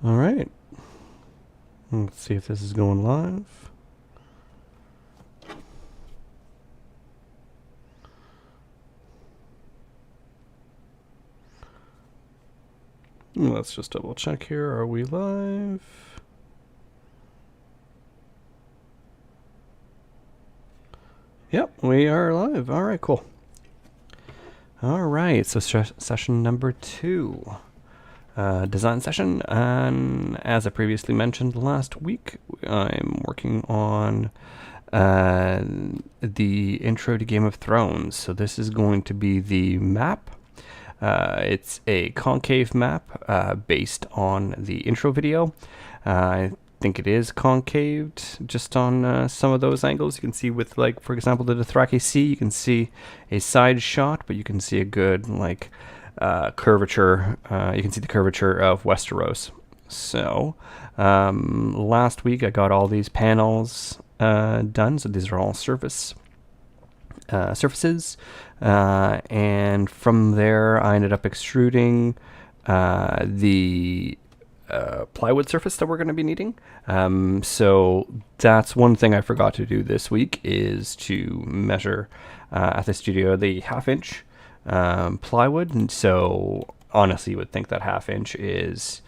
All right. Let's see if this is going live. Let's just double check here. Are we live? Yep, we are live. All right, cool. All right, so session number 2. Design session, and as I previously mentioned last week, I'm working on the intro to Game of Thrones. So this is going to be the map. It's a concave map based on the intro video. I think it is concaved just on some of those angles. You can see with, like, for example, the Dothraki Sea, you can see a side shot, but you can see a good, like, curvature. You can see the curvature of Westeros. So last week I got all these panels done. So these are all surfaces. And from there I ended up extruding the plywood surface that we're going to be needing. So that's one thing I forgot to do this week, is to measure at the studio the 1/2 inch plywood. And so honestly, you would think that 1/2 inch is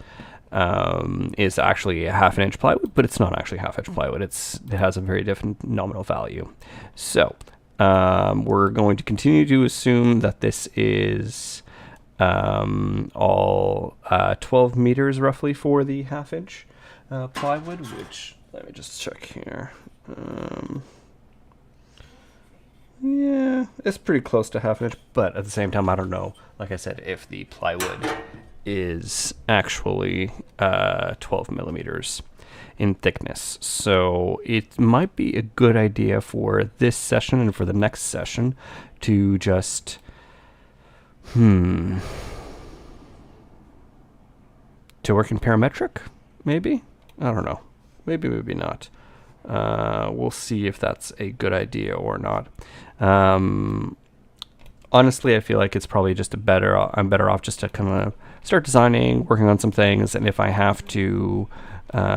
actually a 1/2 inch plywood, but it's not actually 1/2 inch plywood. It has a very different nominal value. So we're going to continue to assume that this is all 12 meters roughly for the 1/2 inch plywood, which, let me just check here. Yeah, it's pretty close to 1/2 inch, but at the same time, I don't know, like I said, if the plywood is actually 12 millimeters in thickness. So it might be a good idea for this session and for the next session to just to work in parametric, maybe? I don't know. Maybe not. We'll see if that's a good idea or not. Honestly, I feel like it's probably just I'm better off just to kind of start designing, working on some things, and if I have to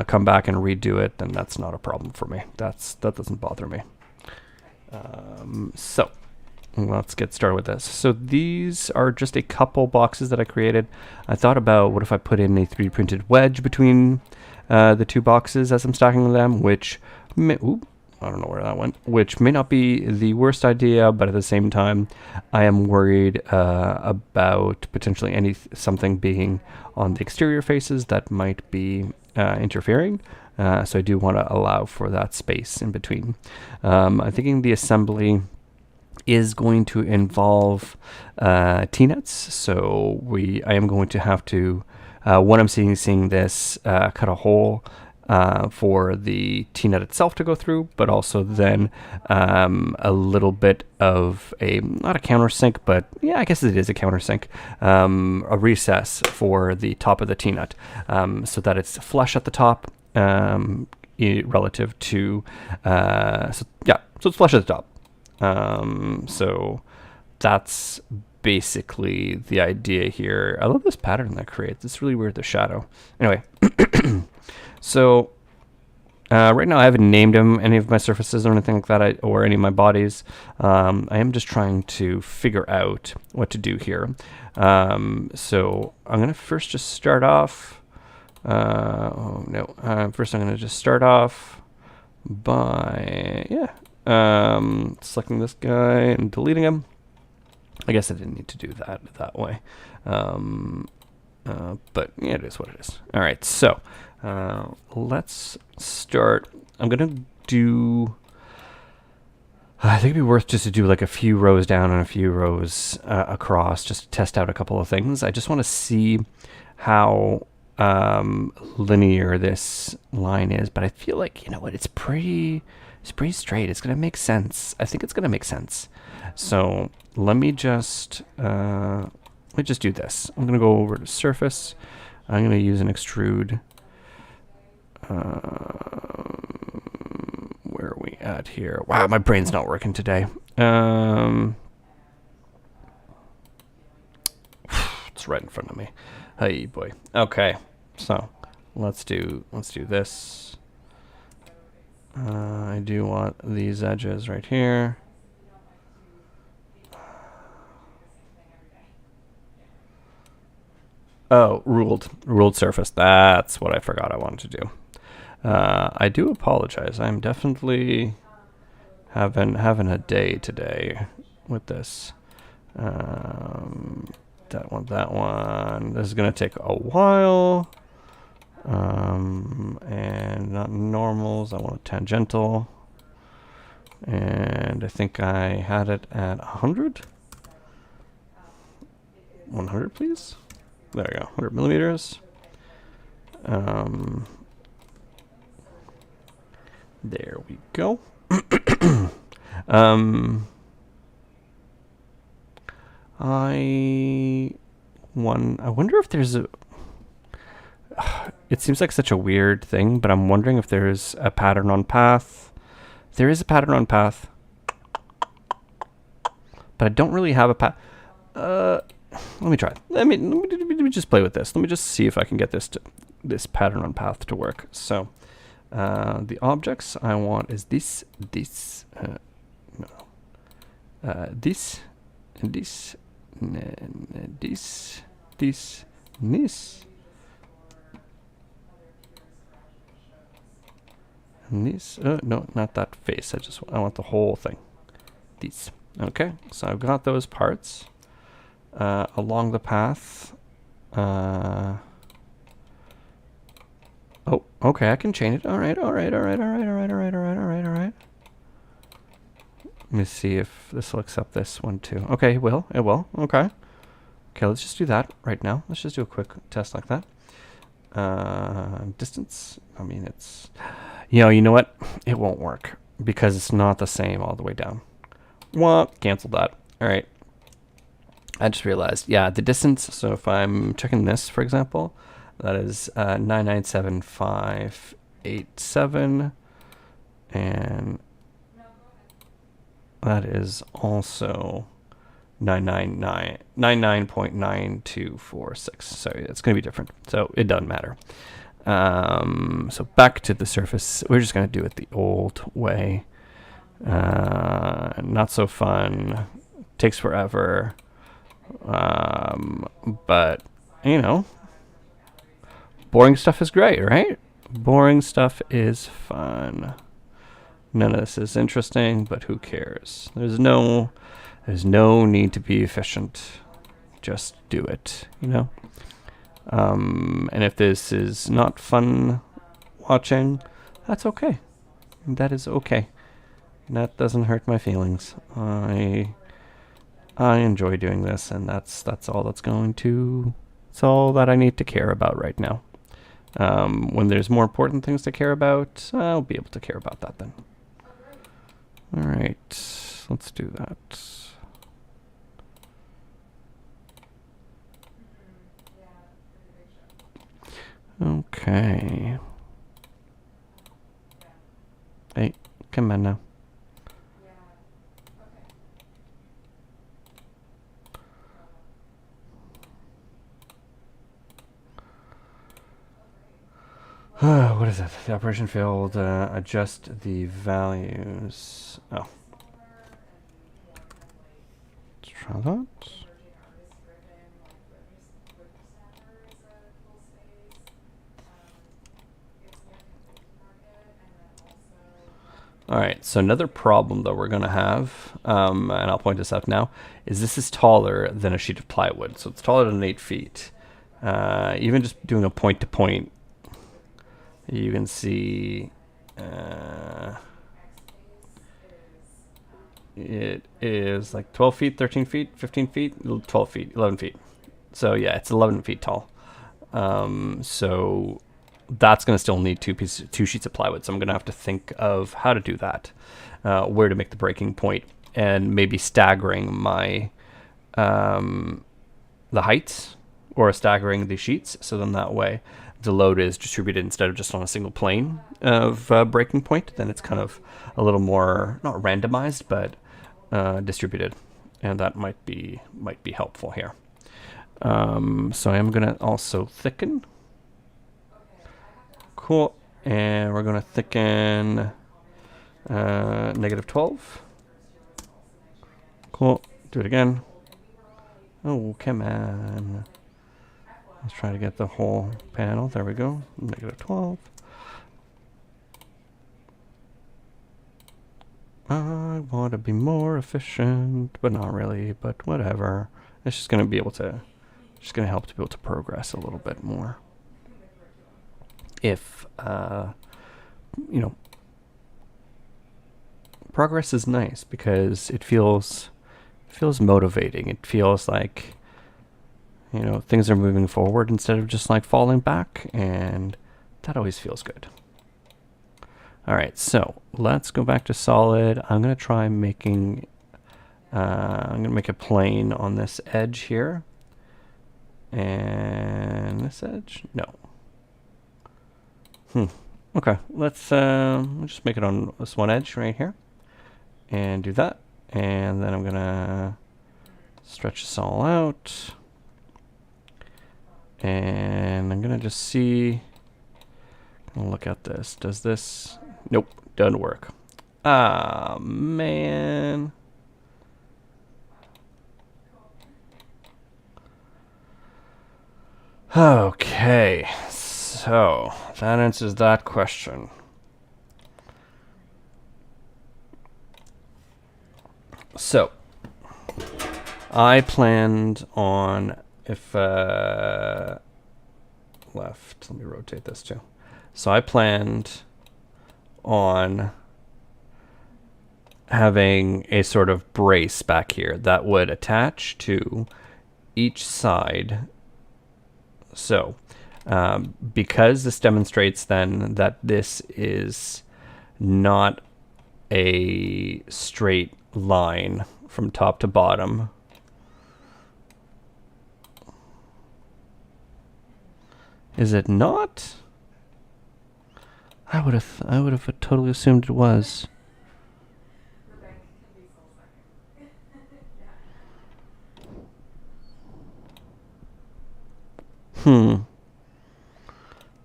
come back and redo it, then that's not a problem for me. That doesn't bother me. So let's get started with this. So these are just a couple boxes that I created. I thought about, what if I put in a 3D printed wedge between the two boxes as I'm stacking them, which I don't know where that went, which may not be the worst idea, but at the same time, I am worried about potentially something being on the exterior faces that might be interfering. So I do want to allow for that space in between. I'm thinking the assembly is going to involve T-nuts. So I am going to have to, when I'm seeing this, cut a hole for the T-nut itself to go through, but also then a little bit of not a countersink, but yeah, I guess it is a countersink, a recess for the top of the T-nut, so that it's flush at the top relative to, so it's flush at the top. So that's basically the idea here. I love this pattern that creates. It's really weird, the shadow. Anyway, so right now I haven't named any of my surfaces or anything like that, or any of my bodies. I am just trying to figure out what to do here. So I'm going to first just start off. First I'm going to just start off by, selecting this guy and deleting him. I guess I didn't need to do that way. But yeah, it is what it is. All right, so let's start. I'm gonna do, I think it'd be worth just to do like a few rows down and a few rows across, just to test out a couple of things. I just want to see how linear this line is, but I feel like, you know what, it's pretty straight. It's gonna make sense. I think it's gonna make sense. So let me just do this. I'm gonna go over to surface. I'm gonna use an extrude. Where are we at here? Wow, my brain's not working today. It's right in front of me. Hey boy. Okay, so let's do this. I do want these edges right here. Oh, ruled surface. That's what I forgot I wanted to do. I do apologize. I'm definitely having a day today with this. That one. This is gonna take a while. And not normals. I want a tangential. And I think I had it at 100. 100, please. There we go. 100 millimeters. There we go. I wonder if there's a... It seems like such a weird thing, but I'm wondering if there's a pattern on path. There is a pattern on path, but I don't really have a path. Let me try. Let me just play with this. Let me just see if I can get this pattern on path to work. So the objects I want is this, this, and this, and this, and this, and this. No, not that face. I want the whole thing. These. Okay, so I've got those parts along the path. Oh, okay, I can chain it. All right. Let me see if this will accept this one too. Okay, it will. Okay. Okay, let's just do that right now. Let's just do a quick test like that. Distance. I mean, it's... You know what? It won't work because it's not the same all the way down. Well, cancel that. All right. I just realized, yeah, the distance. So if I'm checking this, for example, that is 997.587, and that is also 99.9246. So it's going to be different. So it doesn't matter. So back to the surface. We're just going to do it the old way. Not so fun. Takes forever. But, boring stuff is great, right? Boring stuff is fun. None of this is interesting, but who cares? There's no need to be efficient. Just do it, And if this is not fun watching, that's okay. That is okay. That doesn't hurt my feelings. I enjoy doing this, and that's all that's all that I need to care about right now. When there's more important things to care about, I'll be able to care about that then. All right, let's do that. Okay. Hey, come on now. What is it? The operation failed. Adjust the values. Oh. Let's try that. All right, so another problem that we're going to have, and I'll point this out now, is this is taller than a sheet of plywood. So it's taller than 8 feet. Even just doing a point-to-point, you can see it is like 12 feet, 13 feet, 15 feet, 12 feet, 11 feet. So yeah, it's 11 feet tall. So that's going to still need two sheets of plywood. So I'm going to have to think of how to do that, where to make the breaking point, and maybe staggering my the heights or staggering the sheets. So then that way the load is distributed instead of just on a single plane of breaking point. Then it's kind of a little more, not randomized, but distributed, and that might be helpful here. So I am going to also thicken. Cool. And we're going to thicken -12. Cool. Do it again. Oh, come on. Let's try to get the whole panel. There we go. -12. I want to be more efficient, but not really, but whatever. It's just going to be able to, just going to help to be able to progress a little bit more. If, you know, progress is nice because it feels motivating. It feels like, you know, things are moving forward instead of just like falling back, and that always feels good. All right, so let's go back to solid. I'm going to try making, I'm going to make a plane on this edge here. And this edge? No. Okay, let's just make it on this one edge right here. And do that. And then I'm going to stretch this all out. And I'm going to just see, I'll look at this. Does this? Nope, doesn't work. Ah, man. Okay, so that answers that question. So, I planned on, if, left, let me rotate this too. So I planned on having a sort of brace back here that would attach to each side. So because this demonstrates then that this is not a straight line from top to bottom, is it not? I would have totally assumed it was.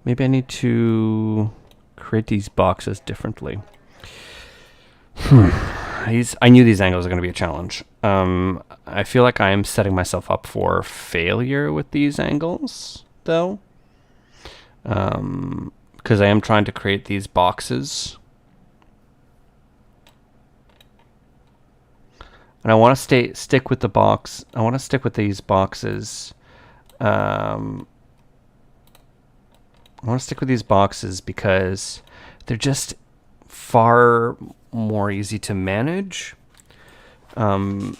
Maybe I need to create these boxes differently. I knew these angles are going to be a challenge. I feel like I am setting myself up for failure with these angles, though. Because I am trying to create these boxes. And I want to stick with the box. I want to stick with these boxes. I want to stick with these boxes because they're just far more easy to manage. And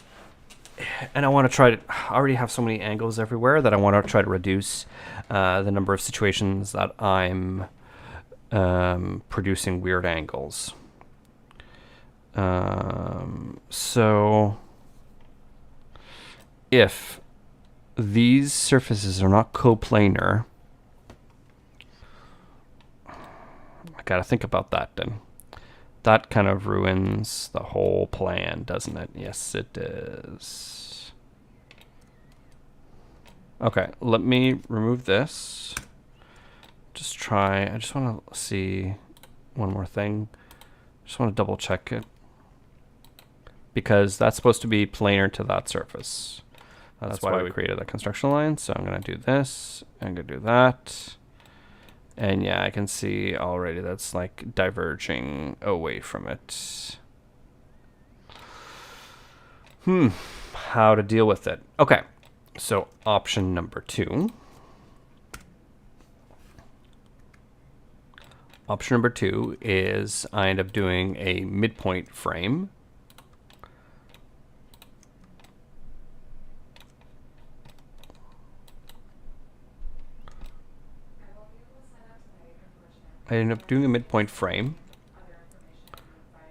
I want to try to, I already have so many angles everywhere that I want to try to reduce the number of situations that I'm producing weird angles. So if these surfaces are not coplanar, I gotta think about that then. That kind of ruins the whole plan, doesn't it? Yes, it does. Okay, let me remove this. Just try, I just want to see one more thing. Just want to double check it. Because that's supposed to be planar to that surface. That's why we created that construction line. So I'm going to do this. I'm going to do that. And yeah, I can see already that's like diverging away from it. How to deal with it. Okay, so option number 2. Option number 2 is I end up doing a midpoint frame. I end up doing a midpoint frame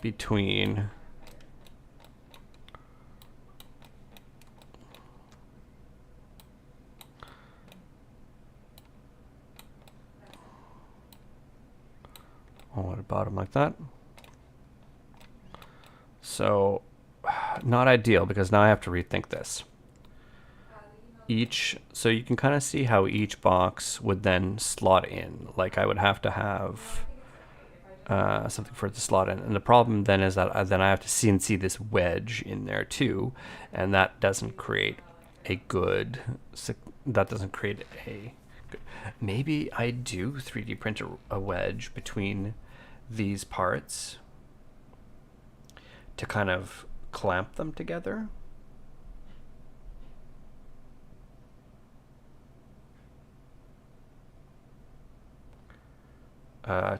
between at the bottom like that. So not ideal because now I have to rethink this. so you can kind of see how each box would then slot in. Like I would have to have something for it to slot in. And the problem then is that then I have to CNC this wedge in there too, and that doesn't create a good, maybe I do 3D print a wedge between these parts to kind of clamp them together.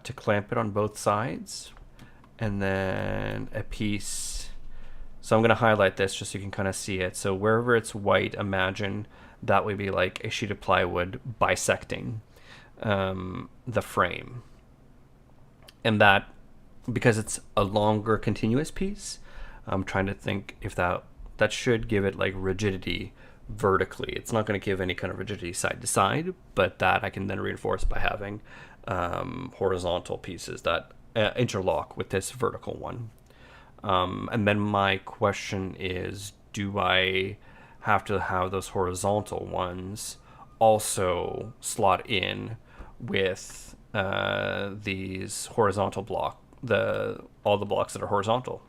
To clamp it on both sides, and then a piece. So I'm going to highlight this just so you can kind of see it. So wherever it's white, imagine that would be like a sheet of plywood bisecting the frame. And that, because it's a longer continuous piece, I'm trying to think if that should give it like rigidity vertically. It's not going to give any kind of rigidity side to side, but that I can then reinforce by having horizontal pieces that interlock with this vertical one. And then my question is, do I have to have those horizontal ones also slot in with these horizontal all the blocks that are horizontal?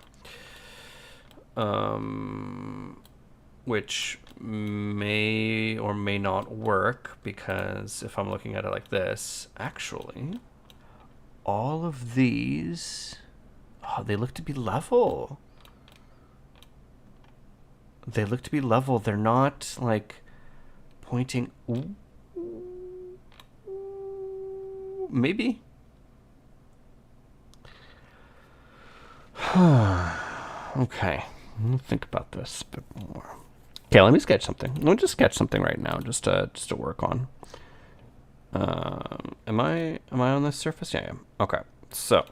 Which may or may not work, because if I'm looking at it like this, actually, all of these, they look to be level. They look to be level. They're not like pointing. Ooh. Maybe. Okay. Let me think about this a bit more. Okay, let me sketch something. Let me just sketch something right now, just to work on. Am I on this surface? Yeah, I am. Okay, so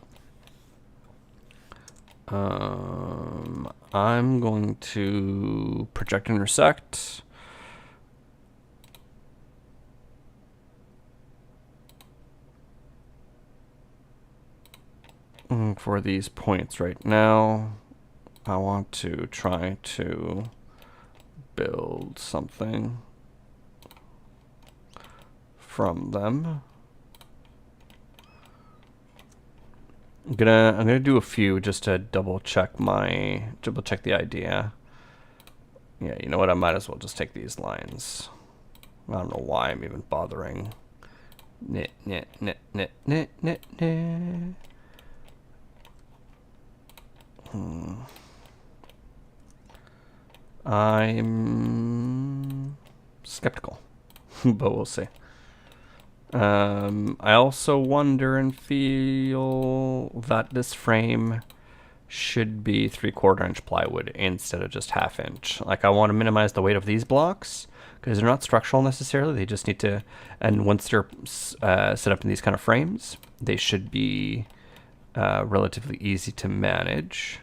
I'm going to project intersect. For these points right now, I want to try to build something from them. I'm gonna do a few just to double check the idea. Yeah, you know what? I might as well just take these lines. I don't know why I'm even bothering. Knit. I'm skeptical, but we'll see. I also wonder and feel that this frame should be 3/4 inch plywood instead of just 1/2 inch. Like, I want to minimize the weight of these blocks because they're not structural necessarily. They just need to, and once they're set up in these kind of frames, they should be relatively easy to manage.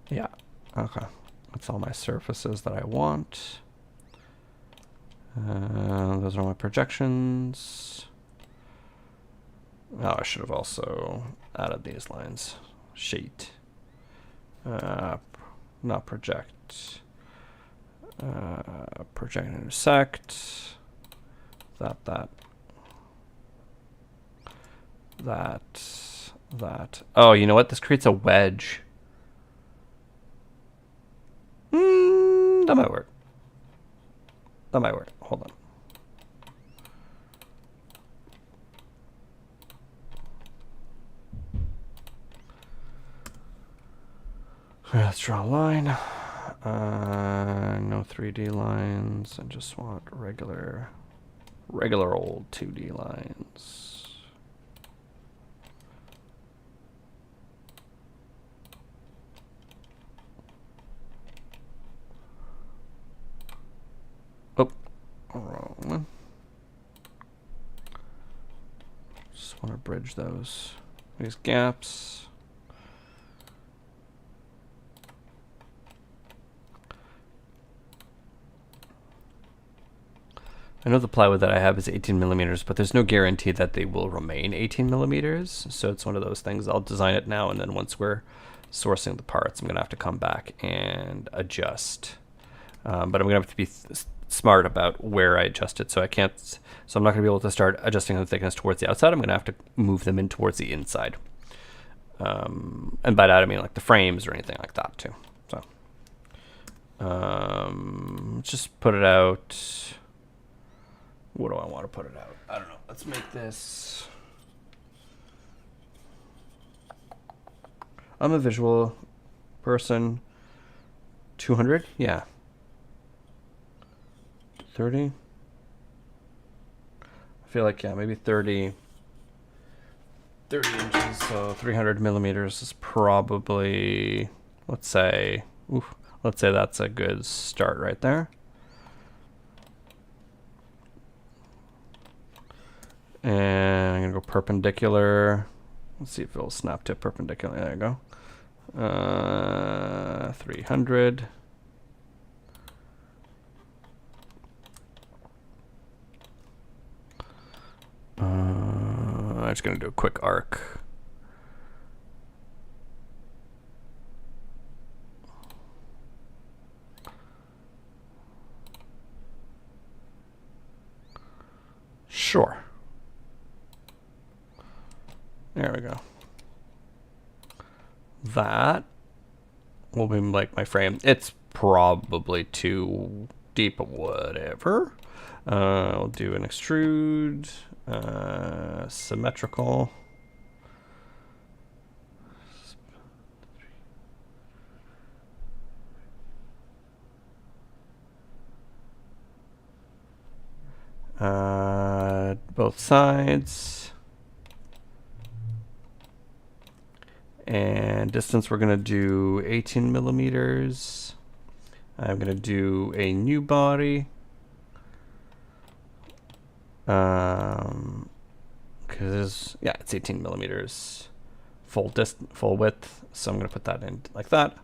Yeah, okay. That's all my surfaces that I want. Those are my projections. Oh, I should have also added these lines. Sheet. Not project. Project and intersect. That. Oh, you know what? This creates a wedge. That might work. Hold on. Let's draw a line. No 3D lines. I just want regular old 2D lines. Oh, wrong one. Just want to bridge these gaps. I know the plywood that I have is 18 millimeters, but there's no guarantee that they will remain 18 millimeters. So it's one of those things. I'll design it now, and then once we're sourcing the parts, I'm gonna have to come back and adjust. But I'm gonna have to be smart about where I adjust it. So I can't. So I'm not gonna be able to start adjusting the thickness towards the outside. I'm gonna have to move them in towards the inside. And by that I mean like the frames or anything like that too. So let's just put it out. What do I want to put it out? I don't know. Let's make this. I'm a visual person. 200? Yeah. 30? I feel like, yeah, maybe 30 inches, so 300 millimeters is probably, let's say that's a good start right there. And I'm gonna go perpendicular. Let's see if it'll snap to perpendicular. There you go. 300. I'm just gonna do a quick arc. Sure. There we go. That will be like my frame. It's probably too deep, but whatever. I'll do an extrude, symmetrical. Both sides. And distance, we're going to do 18 millimeters. I'm going to do a new body. Because yeah, it's 18 millimeters full width. So I'm going to put that in like that.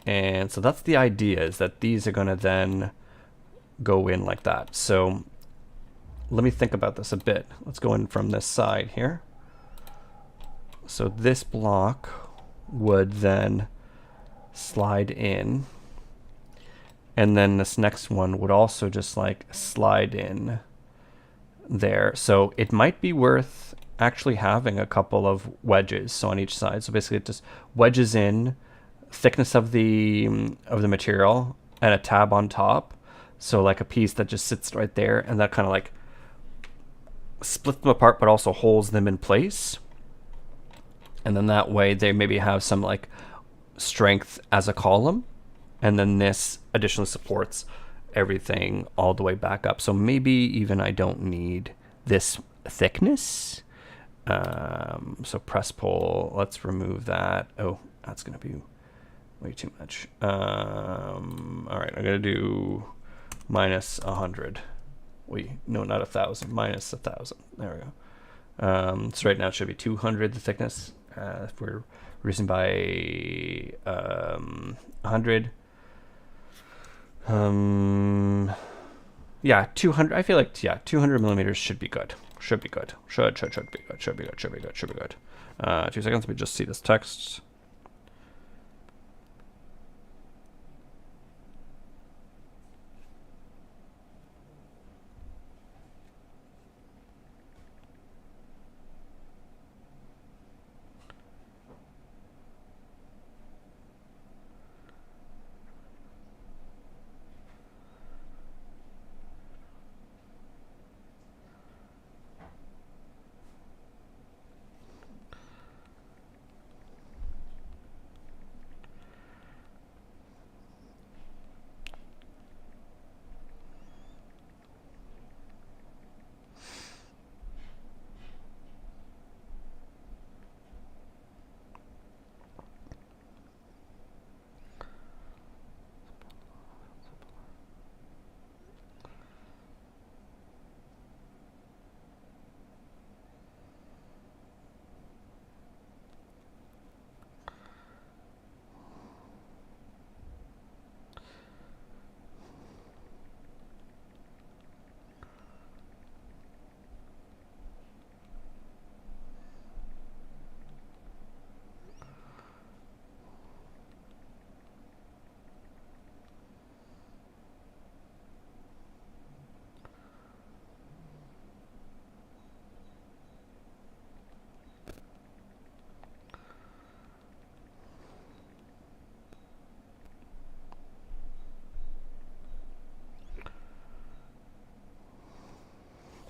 And so that's the idea, is that these are going to then go in like that. So let me think about this a bit. Let's go in from this side here. So this block would then slide in, and then this next one would also just like slide in there. So it might be worth actually having a couple of wedges, so on each side. So basically it just wedges in thickness of the material and a tab on top. So like a piece that just sits right there, and that kind of like splits them apart but also holds them in place. And then that way they maybe have some like strength as a column. And then this additionally supports everything all the way back up. So maybe even I don't need this thickness. So press pull, let's remove that. Oh, that's going to be way too much. All right, I'm going to do minus 100. No, not 1,000, minus 1,000. There we go. So right now it should be 200, the thickness. If we're reducing by 100. Yeah, 200. I feel like 200 millimeters should be good. Should be good. Should be good. 2 seconds. Let me just see this text.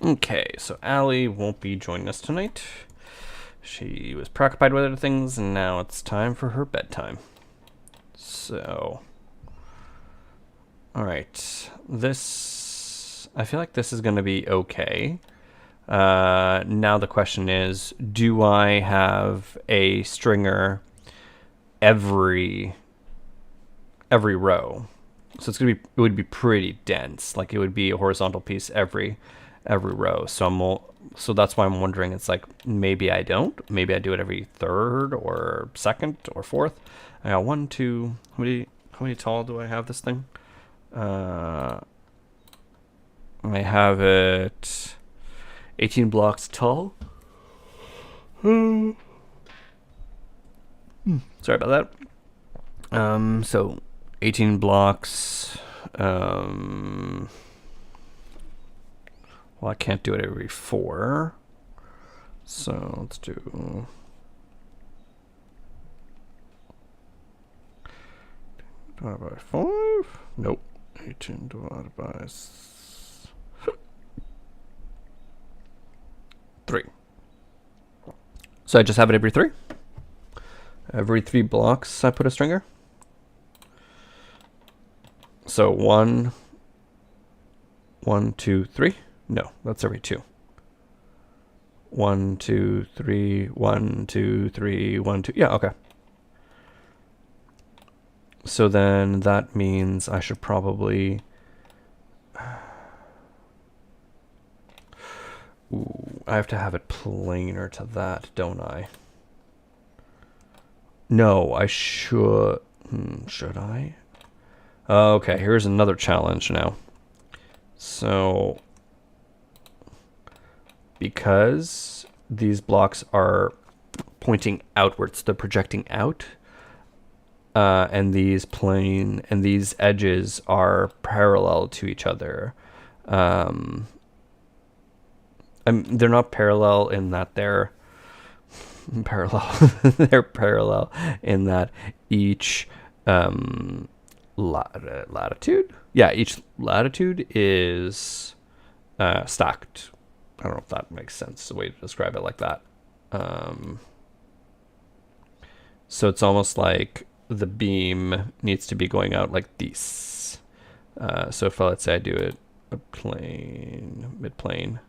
Okay, so Allie won't be joining us tonight. She was preoccupied with other things, and now it's time for her bedtime. So, alright, this, I feel like this is going to be okay. Now the question is, do I have a stringer every row? So it's gonna be, it would be pretty dense. Like it would be a horizontal piece every row. So that's why I'm wondering. It's like maybe I don't. Maybe I do it every third or second or fourth. I got 1, 2. How many tall do I have this thing? I have it 18 blocks tall. Sorry about that. So 18 blocks. Well, I can't do it every 4. So let's do. Divided by 5? Nope. 18 divided by 3. So I just have it every 3? Every 3 blocks I put a stringer? So 1, 2, 3? No, that's every 2. 1, 2, 3, 1, 2, 3, 1, 2. Yeah, okay. So then that means I should probably... Ooh, I have to have it planar to that, don't I? No, I should... should I? Okay, here's another challenge now. So, because these blocks are pointing outwards, they're projecting out, and these edges are parallel to each other. They're not parallel in that they're parallel. They're parallel in that each latitude? Yeah, each latitude is stacked. I don't know if that makes sense, the way to describe it like that. So it's almost like the beam needs to be going out like this. So if let's say I do it a plane, mid-plane,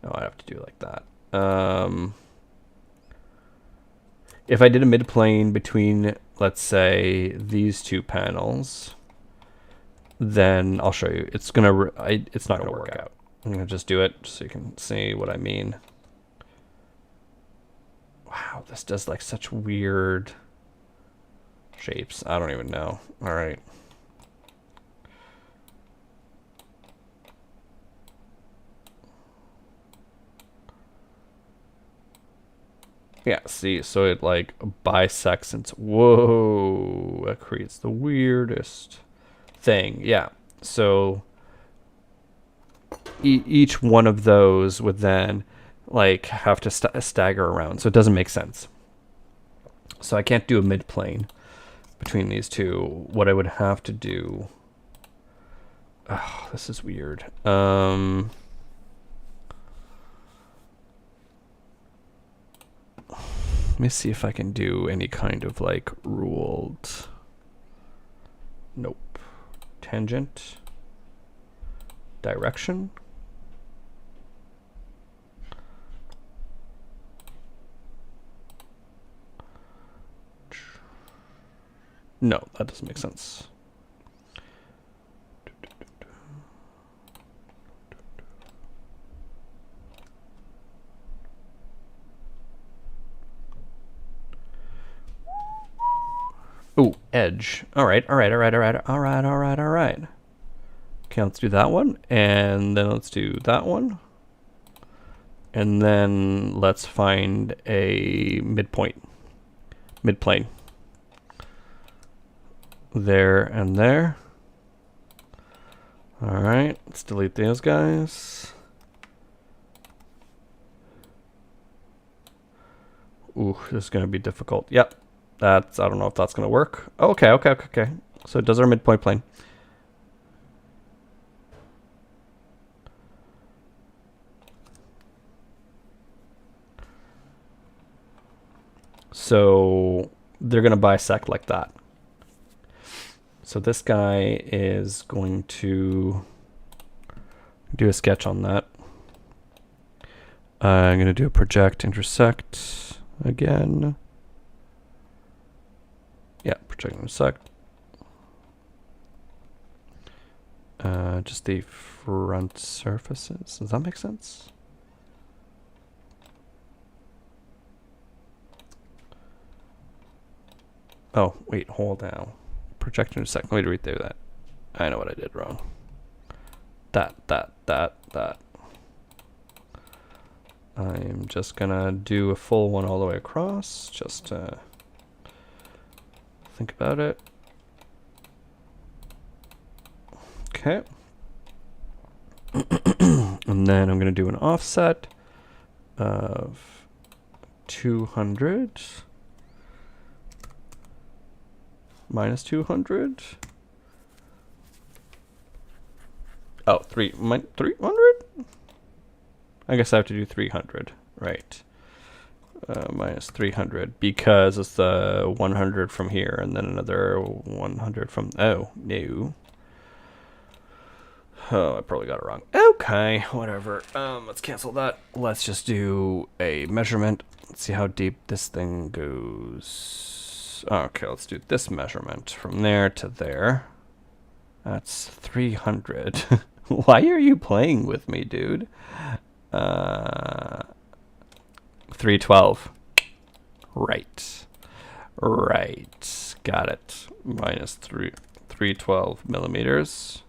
no, I'd have to do it like that. If I did a mid-plane between, let's say, these 2 panels, then I'll show you. It's it's not gonna work out. I'm gonna just do it so you can see what I mean. Wow, this does like such weird shapes. I don't even know. All right. Yeah, see, so it like bisects and whoa, that creates the weirdest thing. Yeah, so each one of those would then like have to stagger around, so it doesn't make sense. So I can't do a mid-plane between these 2. What I would have to do, oh, this is weird. Let me see if I can do any kind of like ruled. Nope. Tangent. Direction. No, that doesn't make sense. Ooh, edge. All right. Okay, let's do that one. And then let's do that one. And then let's find a midpoint. Mid-plane. There and there. All right, let's delete those guys. Ooh, this is going to be difficult. Yep. I don't know if that's going to work. Okay. So it does our midpoint plane. So they're going to bisect like that. So this guy is going to do a sketch on that. I'm going to do a project intersect again. Yeah, project intersect. Just the front surfaces. Does that make sense? Oh, wait, hold down. Project intersect. Let me read through that. I know what I did wrong. That. I'm just gonna do a full one all the way across, just to think about it. Okay. And then I'm gonna do an offset of 200 minus 200. Oh, 300? I guess I have to do 300, right? Minus 300 because it's the 100 from here and then another 100 from, oh, no. Oh, I probably got it wrong. Okay, whatever. Let's cancel that. Let's just do a measurement. Let's see how deep this thing goes. Okay, let's do this measurement from there to there. That's 300. Why are you playing with me, dude? 312. Right. Got it. Minus 312 millimeters.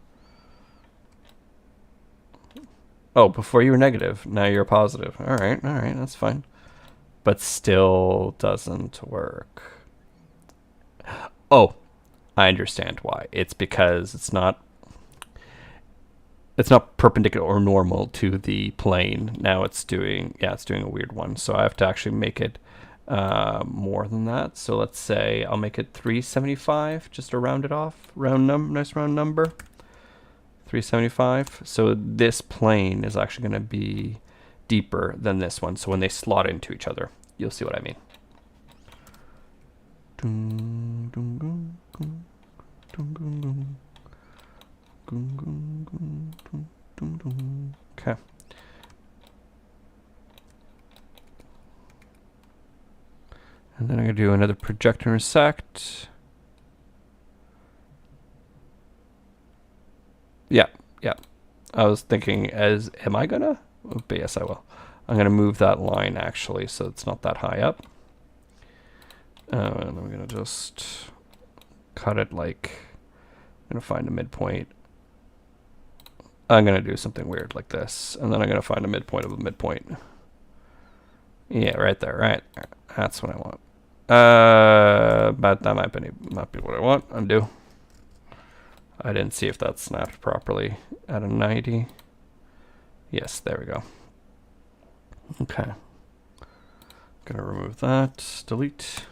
Oh, before you were negative. Now you're positive. All right, that's fine. But still doesn't work. Oh, I understand why. It's because it's not perpendicular or normal to the plane. Now it's doing a weird one. So I have to actually make it more than that. So let's say I'll make it 375 just to round it off. Nice round number. 375. So this plane is actually going to be deeper than this one. So when they slot into each other, you'll see what I mean. Okay. And then I'm going to do another project intersect. Yeah. I was thinking am I gonna? But yes, I will. I'm gonna move that line actually so it's not that high up. And I'm gonna just cut it like, I'm gonna find a midpoint. I'm gonna do something weird like this, and then I'm gonna find a midpoint of a midpoint. Yeah, right there, right there. That's what I want. But that might be what I want. Undo. I didn't see if that snapped properly at a 90. Yes, there we go. Okay. Gonna remove that, delete.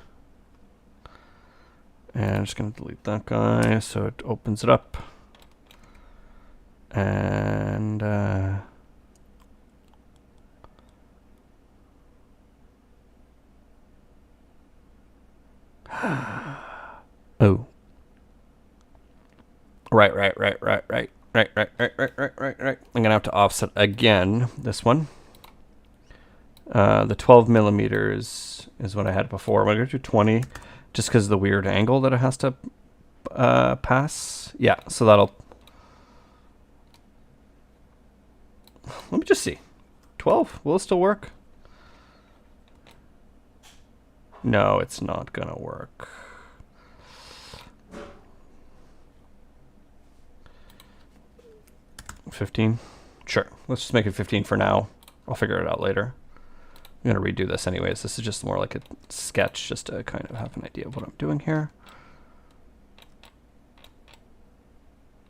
And I'm just gonna delete that guy so it opens it up. And oh. Right. I'm gonna have to offset again this one. The 12 millimeters is what I had before. I'm gonna do 20 just because of the weird angle that it has to pass. Yeah, so that'll. Let me just see. 12, will it still work? No, it's not gonna work. $15? Sure. Let's just make it 15 for now. I'll figure it out later. I'm going to redo this anyways. This is just more like a sketch just to kind of have an idea of what I'm doing here.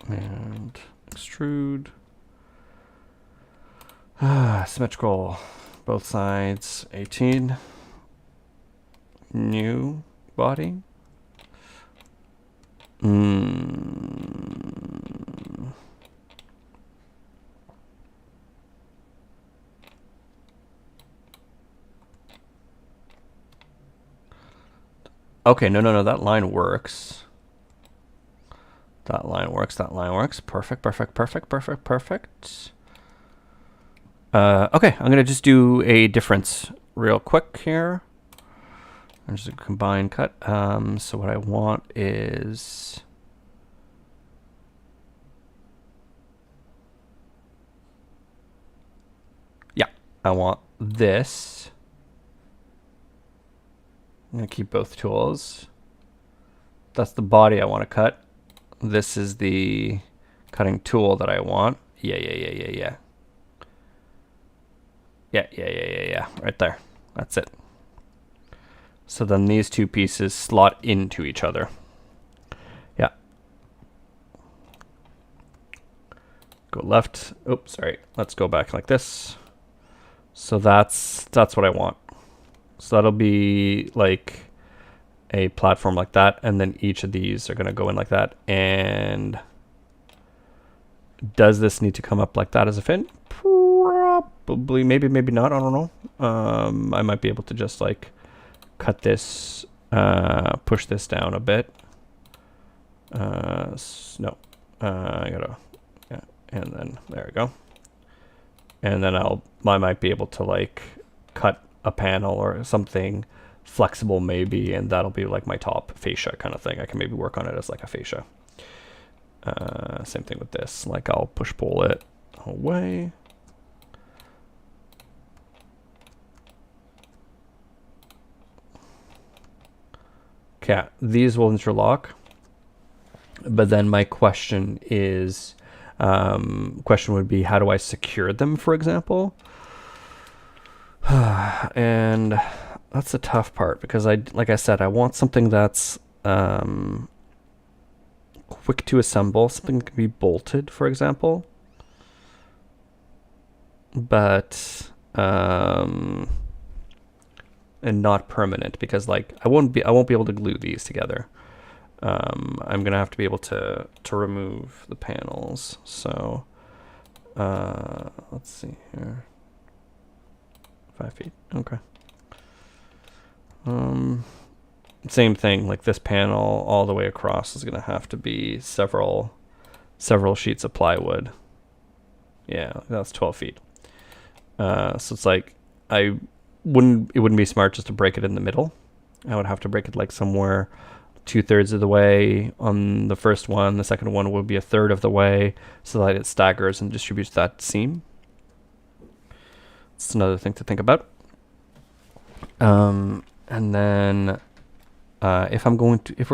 And extrude. Symmetrical. Both sides. 18. New body. Okay, no, that line works. That line works, that line works. Perfect. Okay, I'm gonna just do a difference real quick here. I'm just a combine cut. So what I want is, yeah, I want this. I'm gonna keep both tools. That's the body I want to cut. This is the cutting tool that I want. Yeah. Right there. That's it. So then these two pieces slot into each other. Yeah. Go left. Oops, sorry. Let's go back like this. So that's what I want. So that'll be like a platform like that, and then each of these are going to go in like that. And does this need to come up like that as a fin? Probably, maybe not. I don't know. I might be able to just like cut this, push this down a bit. No, I gotta, yeah, and then there we go. And then I might be able to like cut a panel or something flexible maybe, and that'll be like my top fascia kind of thing. I can maybe work on it as like a fascia. Same thing with this, like I'll push pull it away. Okay, these will interlock, but then my question is, question would be, how do I secure them, for example? And that's the tough part, because like I said, I want something that's quick to assemble, something that can be bolted, for example, but and not permanent, because like I won't be able to glue these together. I'm gonna have to be able to remove the panels. So let's see here. 5 feet. Okay. Same thing, like this panel all the way across is gonna have to be several sheets of plywood. Yeah, that's 12 feet. So it's like it wouldn't be smart just to break it in the middle. I would have to break it like somewhere 2/3 of the way on the first one. The second one would be 1/3 of the way, so that it staggers and distributes that seam. It's another thing to think about. And then if we're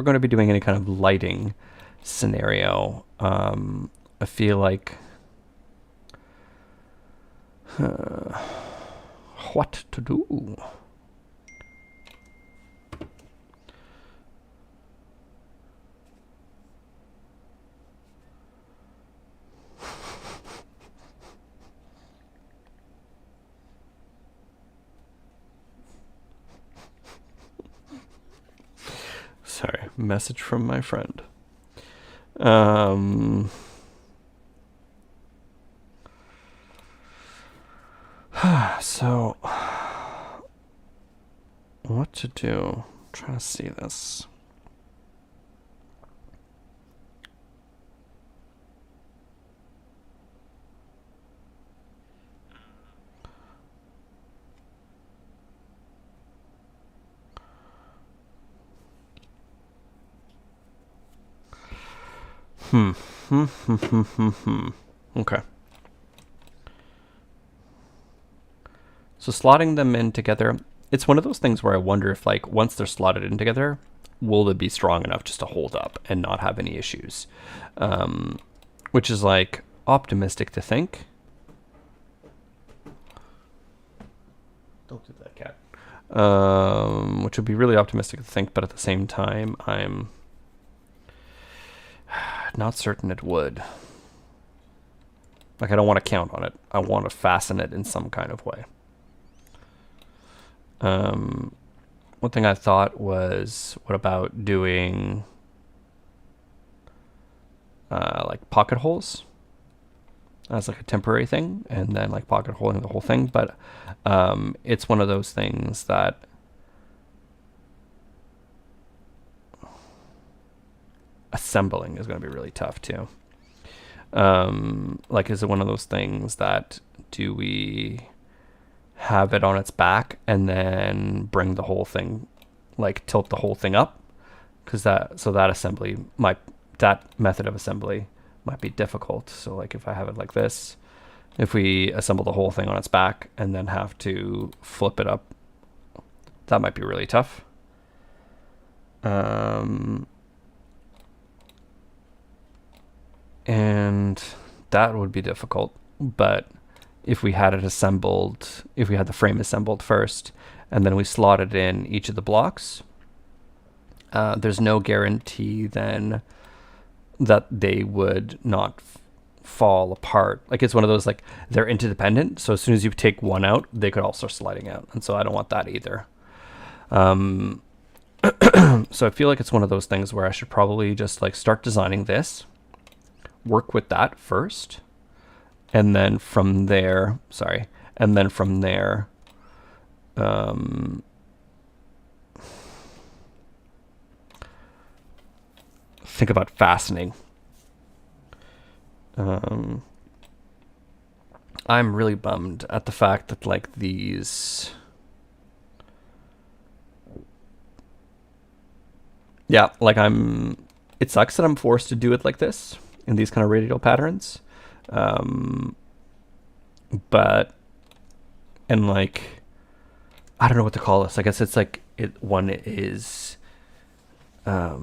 going to be doing any kind of lighting scenario, I feel like what to do. Sorry, message from my friend. So, what to do? I'm trying to see this. Okay. So slotting them in together, it's one of those things where I wonder if, like, once they're slotted in together, will they be strong enough just to hold up and not have any issues? Which is, like, optimistic to think. Don't do that, cat. Which would be really optimistic to think, but at the same time, I'm not certain it would. Like, I don't want to count on it. I want to fasten it in some kind of way. One thing I thought was, what about doing like pocket holes as like a temporary thing, and then like pocket holing the whole thing? But it's one of those things that assembling is going to be really tough too. Like, is it one of those things that do we have it on its back and then bring the whole thing, like tilt the whole thing up? Because that method of assembly might be difficult. So like if I have it like this, if we assemble the whole thing on its back and then have to flip it up, that might be really tough. And that would be difficult. But if we had it assembled, if we had the frame assembled first, and then we slotted in each of the blocks, there's no guarantee then that they would not fall apart. Like, it's one of those, like, they're interdependent, so as soon as you take one out, they could all start sliding out, and so I don't want that either. So I feel like it's one of those things where I should probably just like start designing this, work with that first, and then from there, think about fastening. I'm really bummed at the fact that like these, yeah, like it sucks that I'm forced to do it like this in these kind of radial patterns. But, and like, I don't know what to call this. I guess it's like, one is, I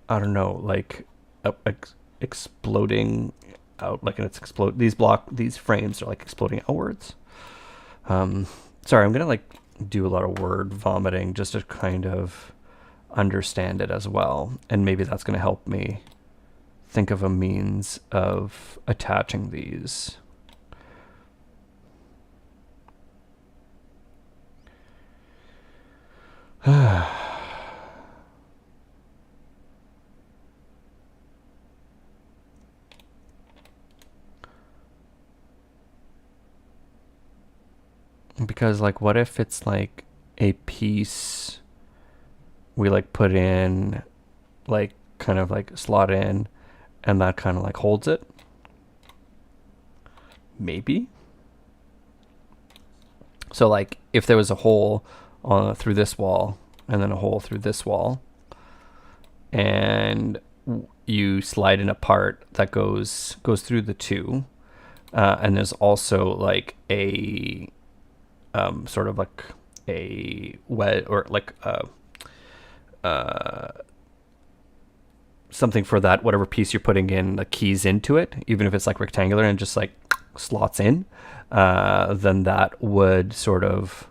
don't know, like exploding out, like, and it's these frames are like exploding outwards. Sorry, I'm gonna like do a lot of word vomiting just to kind of understand it as well, and maybe that's gonna help me think of a means of attaching these. Because like, what if it's like a piece we like put in, like kind of like slot in, and that kind of like holds it? Maybe. So like if there was a hole through this wall and then a hole through this wall, and you slide in a part that goes through the two, and there's also like a sort of like a wedge, or like something for that, whatever piece you're putting in the keys into it, even if it's like rectangular and just like slots in, then that would sort of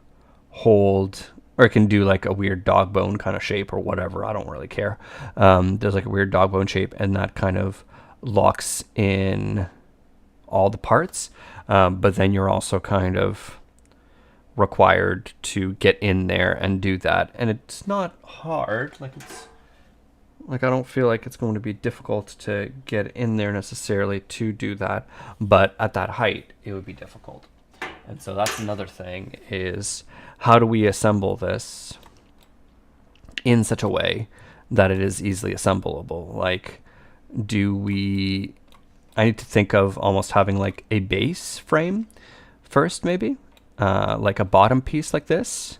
hold, or it can do like a weird dog bone kind of shape or whatever. I don't really care. There's like a weird dog bone shape, and that kind of locks in all the parts. But then you're also kind of required to get in there and do that, and it's not hard. Like, it's like, I don't feel like it's going to be difficult to get in there necessarily to do that, but at that height it would be difficult. And so that's another thing, is how do we assemble this in such a way that it is easily assemblable? Like, I need to think of almost having like a base frame first, maybe like a bottom piece like this,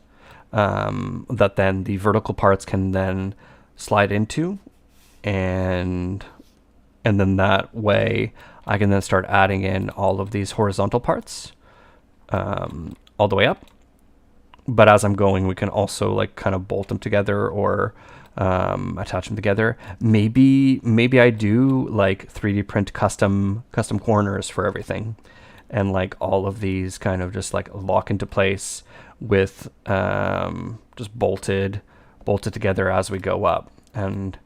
that then the vertical parts can then slide into, and then that way I can then start adding in all of these horizontal parts all the way up. But as I'm going, we can also like kind of bolt them together, or attach them together. Maybe I do like 3D print custom corners for everything, and like all of these kind of just like lock into place with just bolted together as we go up. And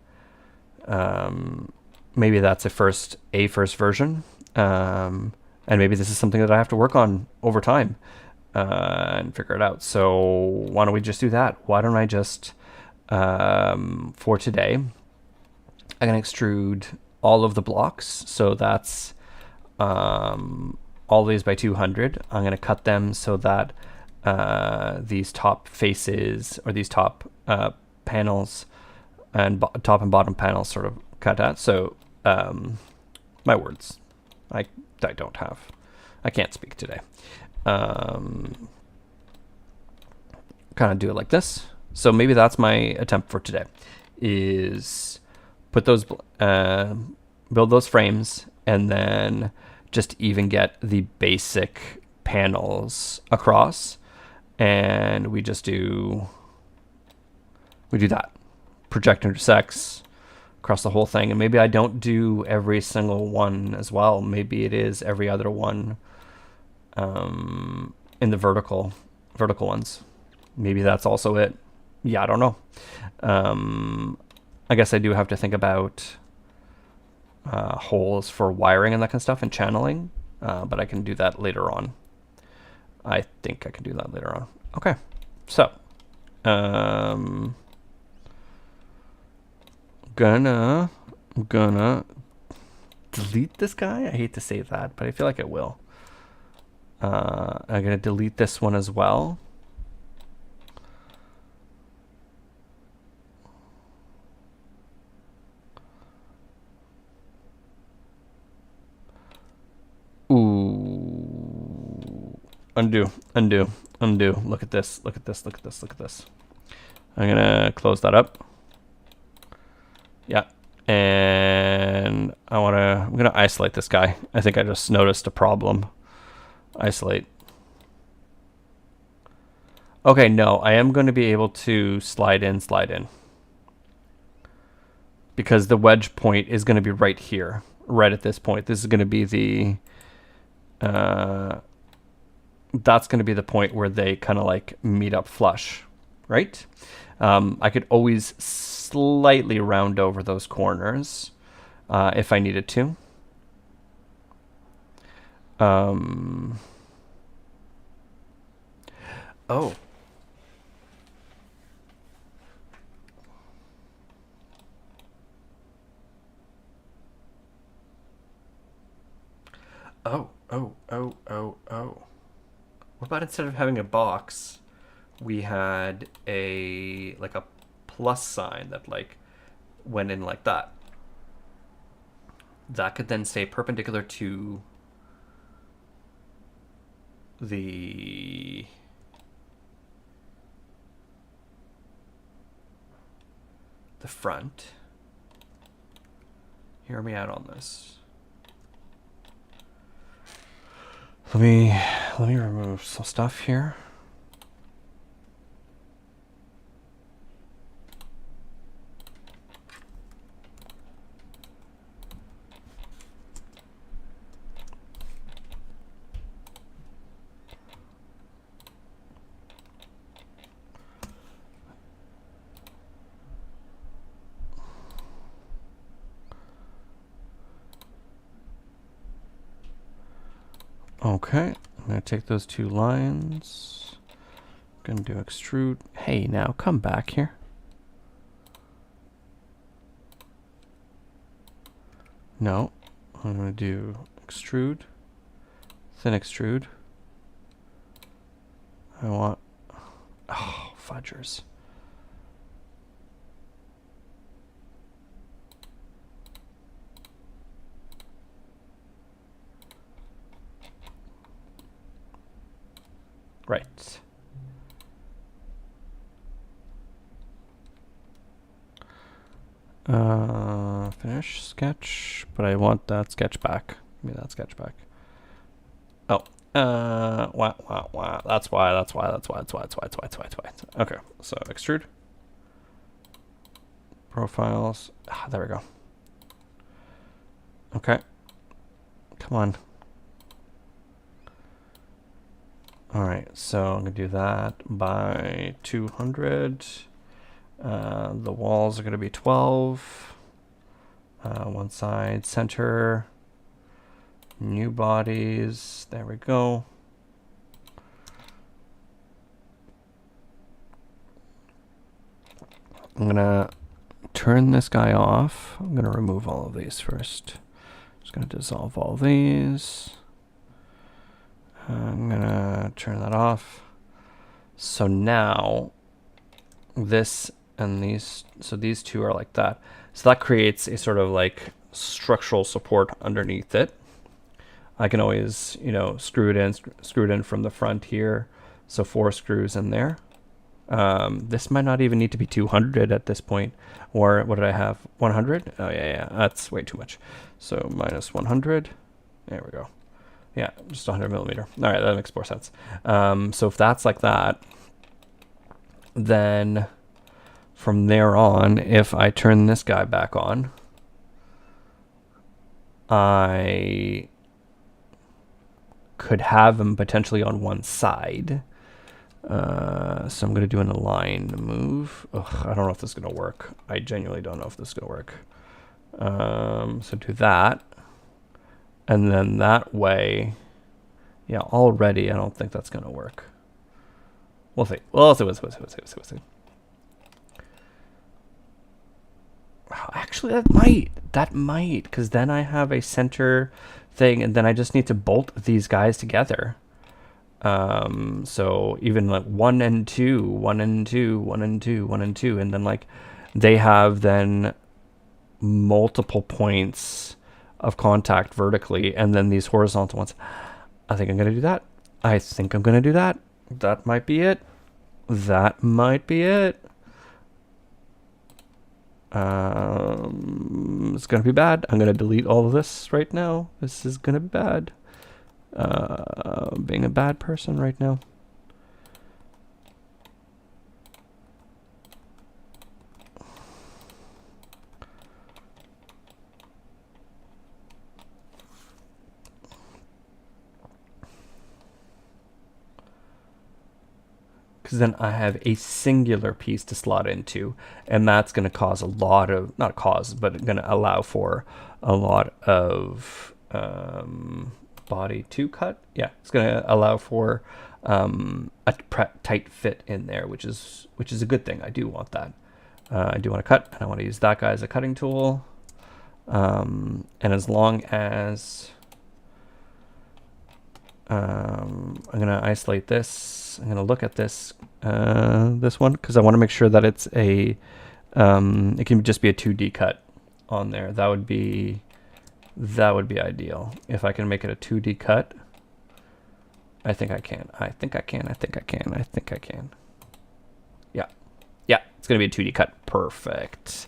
maybe that's a first version, and maybe this is something that I have to work on over time and figure it out. So why don't we just do that? Why don't I just for today, I'm gonna extrude all of the blocks. So that's all these by 200. I'm gonna cut them so that these top faces, or these top panels, and top and bottom panels sort of cut at. So my words, I don't have. I can't speak today. Kind of do it like this. So maybe that's my attempt for today, is put those, build those frames, and then just even get the basic panels across, and we do that. Project intersects across the whole thing, and maybe I don't do every single one as well. Maybe it is every other one in the vertical ones. Maybe that's also it. Yeah, I don't know. I guess I do have to think about holes for wiring and that kind of stuff and channeling, but I can do that later on. I think I can do that later on. Okay, so I'm gonna delete this guy. I hate to say that, but I feel like I will. I'm gonna delete this one as well. Ooh, undo. Look at this. I'm gonna close that up. Yeah, and I'm gonna isolate this guy. I think I just noticed a problem. Isolate. Okay, no, I am going to be able to slide in. Because the wedge point is going to be right here, right at this point. This is going to be the, that's going to be the point where they kind of like meet up flush, right? I could always slightly round over those corners if I needed to. Oh. What about instead of having a box, we had a plus sign that like went in like that. That could then stay perpendicular to the front. Hear me out on this. Let me remove some stuff here. Okay, I'm going to take those two lines. I'm going to do extrude. Hey, now come back here. No, I'm going to do extrude, thin extrude. I want, oh, fudgers. Right. Finish sketch, but I want that sketch back. Give me that sketch back. Oh, wow. That's why. Okay, so extrude. Profiles. Ah, there we go. Okay. Come on. All right, so I'm gonna do that by 200. The walls are gonna be 12. One side, center, new bodies. There we go. I'm gonna turn this guy off. I'm gonna remove all of these first. Just gonna dissolve all these. I'm gonna turn that off. So now this and these, so these two are like that. So that creates a sort of like structural support underneath it. I can always, you know, screw it in from the front here. So 4 screws in there. This might not even need to be 200 at this point. Or what did I have? 100? Oh yeah, that's way too much. So minus 100. There we go. Yeah, just 100 millimeter. All right, that makes more sense. So if that's like that, then from there on, if I turn this guy back on, I could have him potentially on one side. So I'm going to do an align move. Ugh, I don't know if this is going to work. I genuinely don't know if this is going to work. So do that. And then that way, yeah, already I don't think that's going to work. We'll see. We'll see. Actually, that might, because then I have a center thing, and then I just need to bolt these guys together. So even like 1 and 2, 1 and 2, 1 and 2, 1 and 2, and then like they have then multiple points of contact vertically, and then these horizontal ones. I think I'm going to do that. That might be it. It's going to be bad. I'm going to delete all of this right now. This is going to be bad. Being a bad person right now. Because then I have a singular piece to slot into, and that's going to cause a lot of, not cause, but going to allow for a lot of body to cut. Yeah, it's going to allow for a tight fit in there, which is a good thing. I do want that. I do want to cut, and I want to use that guy as a cutting tool. And as long as I'm going to isolate this, I'm going to look at this this one, because I want to make sure that it's a it can just be a 2D cut on there. That would be ideal. If I can make it a 2D cut, I think I can. Yeah, it's going to be a 2D cut. Perfect.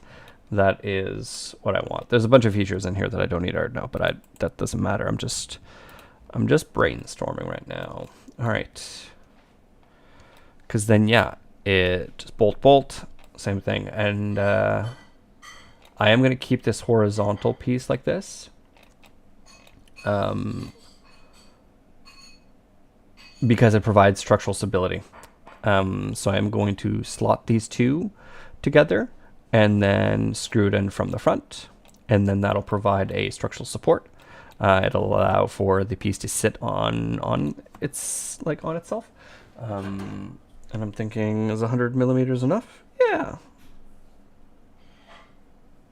That is what I want. There's a bunch of features in here that I don't need right now, but that doesn't matter. I'm just brainstorming right now. All right. Because then, yeah, it just bolt, same thing. And I am going to keep this horizontal piece like this. Because it provides structural stability. So I'm going to slot these two together and then screw it in from the front. And then that'll provide a structural support. It'll allow for the piece to sit on itself. And I'm thinking, is 100 millimeters enough? Yeah.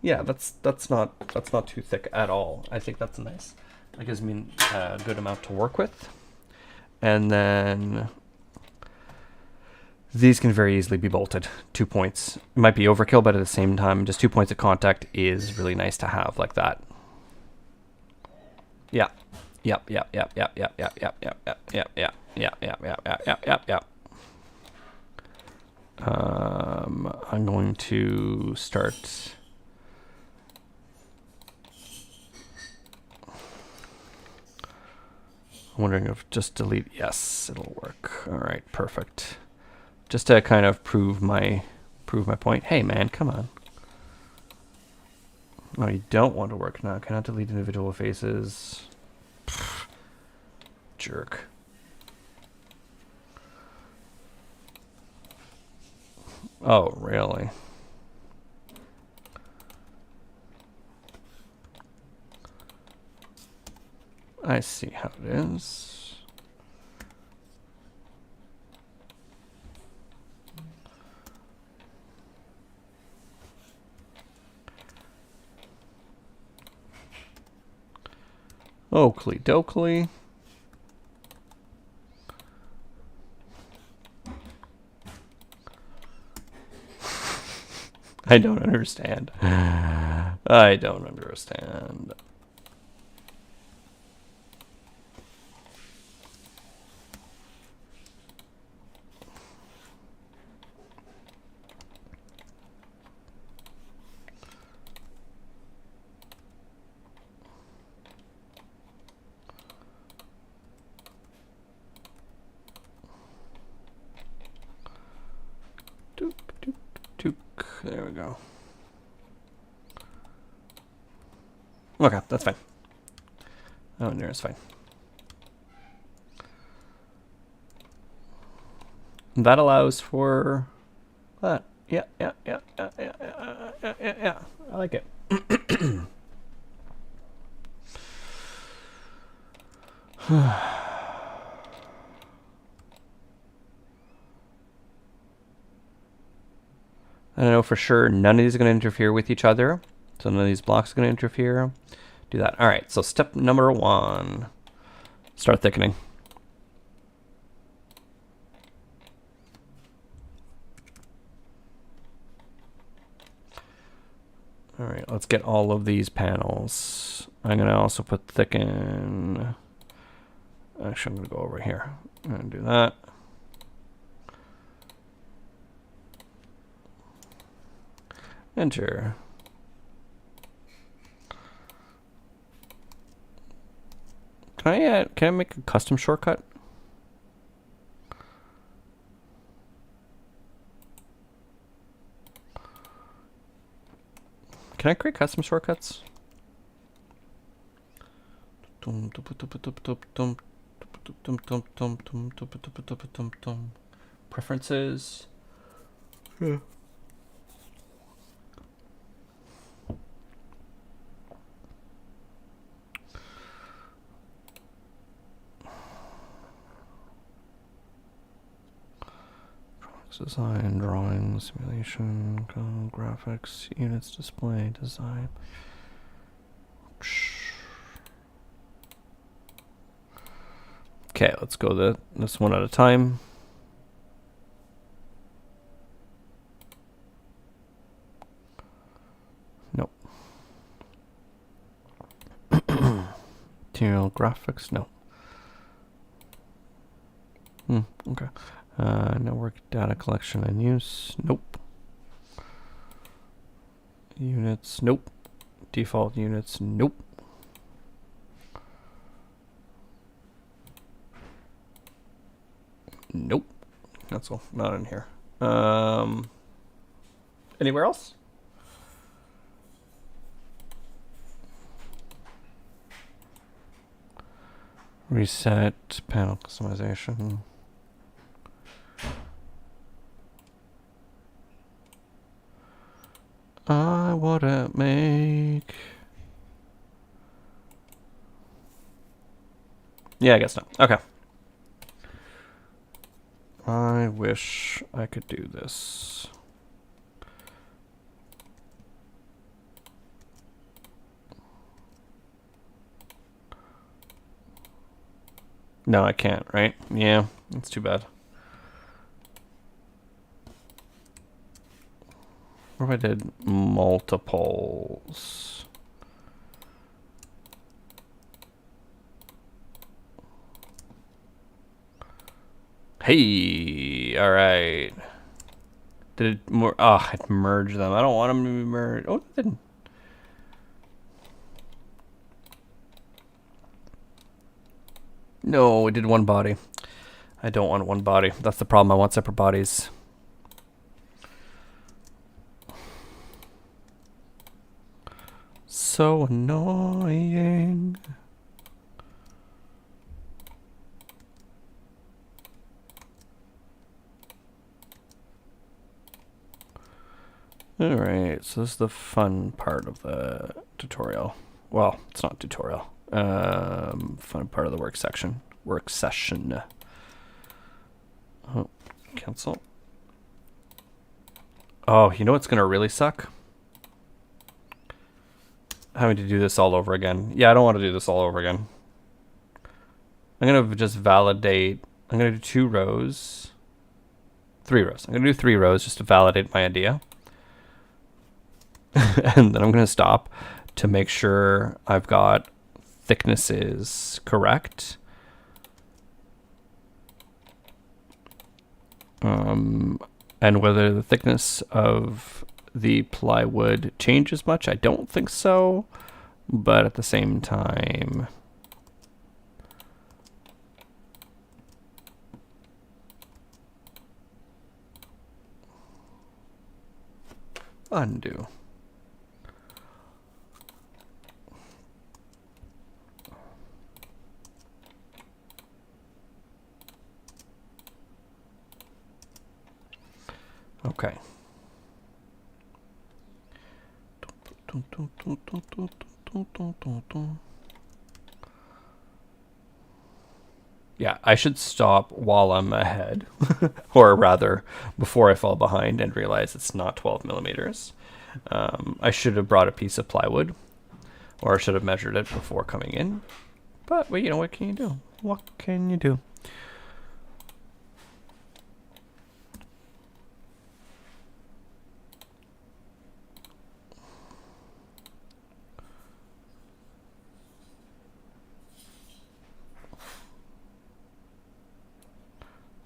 Yeah, that's not too thick at all. I think that's nice. That gives me a good amount to work with. And then these can very easily be bolted. 2 points. It might be overkill, but at the same time, just 2 points of contact is really nice to have like that. Yeah. Yep. I'm going to start. I'm wondering if just delete. Yes, it'll work. All right, perfect. Just to kind of prove my point. Hey, man, come on. No, you don't want to work now. Cannot delete individual faces. Pfft. Jerk. Oh, really? I see how it is. Oakley dokley. I don't understand. I don't understand. There we go. Okay, that's fine. Oh, no, it's fine. That allows for that. Yeah. I like it. I know for sure none of these are going to interfere with each other. So none of these blocks are going to interfere. Do that. All right, so step number 1. Start thickening. All right, let's get all of these panels. I'm going to also put thicken. Actually, I'm going to go over here and do that. Enter. Can I make a custom shortcut? Can I create custom shortcuts? Preferences. Yeah. Design, drawing, simulation, graphics, units, display, design. Okay, let's go this one at a time. Nope. Material graphics, no. Okay. Network data collection and use, nope. Units, nope. Default units, nope. Nope. That's all, not in here. Anywhere else? Reset panel customization. I wanna make. Yeah, I guess not. Okay. I wish I could do this. No, I can't, right? Yeah, it's too bad. What if I did multiples? Hey, all right. Did it more? Oh, I'd merge them. I don't want them to be merged. Oh, it didn't. No, it did one body. I don't want one body. That's the problem. I want separate bodies. So annoying. Alright, so this is the fun part of the tutorial. Well, it's not tutorial. Fun part of the work session. Oh, cancel. Oh, you know what's gonna really suck? Having to do this all over again. Yeah, I don't want to do this all over again. I'm gonna just validate. I'm gonna do 2 rows. 3 rows. I'm gonna do 3 rows just to validate my idea. and then I'm going to stop to make sure I've got thicknesses correct. And whether the thickness of the plywood changes much, I don't think so. But at the same time, undo. Okay. Yeah, I should stop while I'm ahead, or rather, before I fall behind and realize it's not 12 millimeters. I should have brought a piece of plywood, or I should have measured it before coming in. But, well, you know, what can you do? What can you do?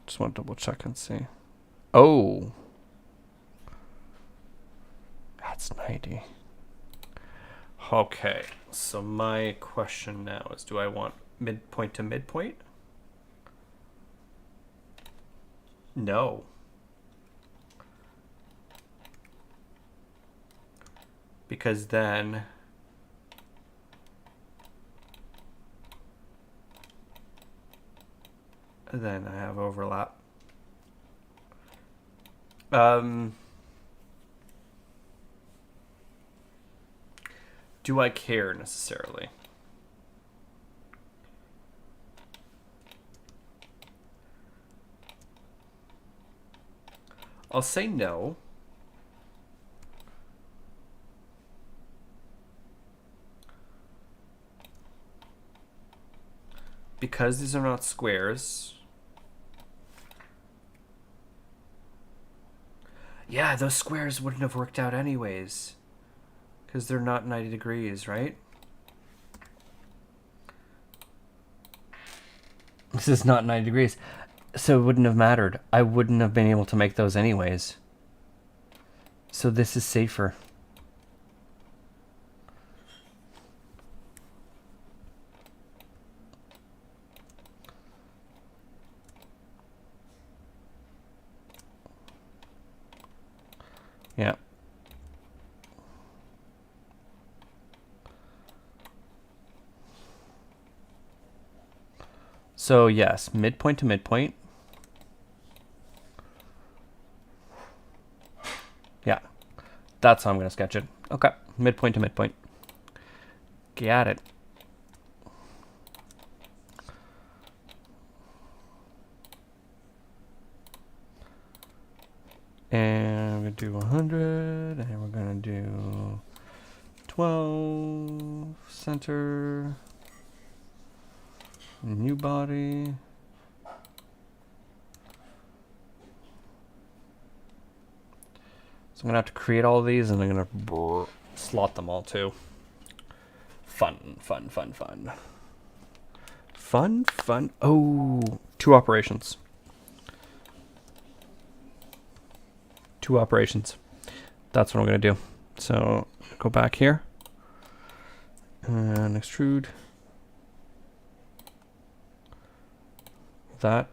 Just want to double check and see. Oh, that's 90. Okay, so my question now is, do I want midpoint to midpoint? No. Because then I have overlap. Do I care necessarily? I'll say no. Because these are not squares. Yeah, those squares wouldn't have worked out anyways. Because they're not 90 degrees, right? This is not 90 degrees. So it wouldn't have mattered. I wouldn't have been able to make those anyways. So this is safer. Yeah. So yes, midpoint to midpoint. Yeah, that's how I'm going to sketch it. Okay, midpoint to midpoint. Got it. And we're going to do 100, and we're going to do 12, center, new body. So I'm going to have to create all of these, and I'm going to slot them all too. Fun, fun, fun, fun. Fun, fun. Oh, two operations. Two operations. That's what I'm going to do. So go back here and extrude that,